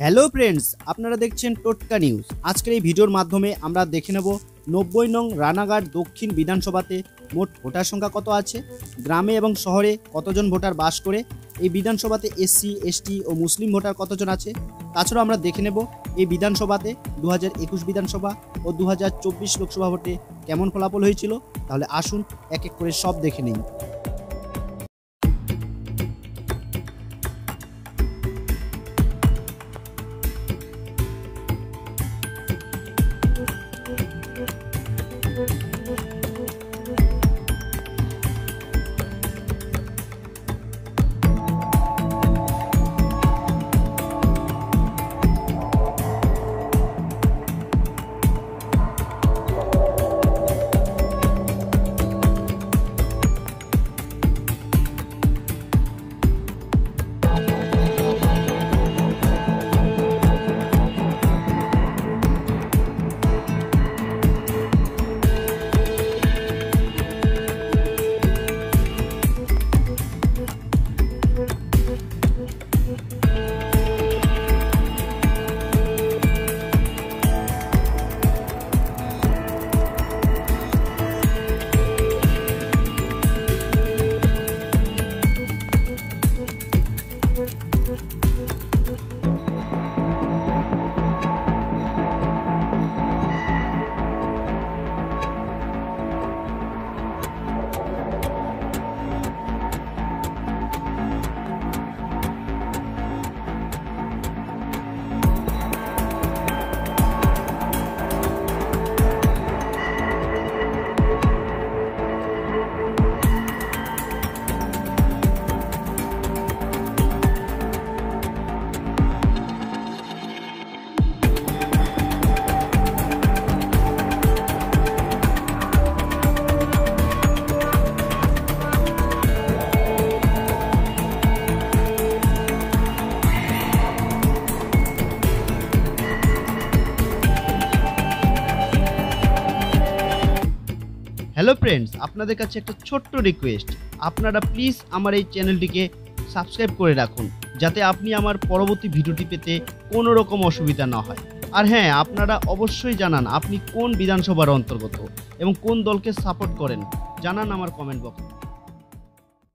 Hello friends, আপনারা দেখছেন টোটকা নিউজ। আজকের এই ভিডিওর মাধ্যমে আমরা দেখে নেব 90 নং রানাঘাট দক্ষিণ বিধানসভাতে মোট ভোটার সংখ্যা কত আছে, গ্রামে এবং শহরে কতজন ভোটার বাস করে, এই বিধানসভাতে এসসি এসটি ও মুসলিম ভোটার কতজন আছে। তাছাড়াও আমরা দেখে নেব এই বিধানসভাতে 2021 বিধানসভা ও 2024 লোকসভা ভোটে কেমন ফলাফল হয়েছিল। তাহলে আসুন এক এক করে সব দেখে নিই। হ্যালো ফ্রেন্ডস, আপনাদের কাছে একটা ছোট্ট রিকোয়েস্ট, আপনারা প্লিজ আমার এই চ্যানেলটিকে সাবস্ক্রাইব করে রাখুন, যাতে আপনি আমার পরবর্তী ভিডিওটি পেতে কোনো রকম অসুবিধা না হয়। আর হ্যাঁ, আপনারা অবশ্যই জানান আপনি কোন বিধানসভার অন্তর্গত এবং কোন দলকে সাপোর্ট করেন, জানান আমার কমেন্ট বক্সে।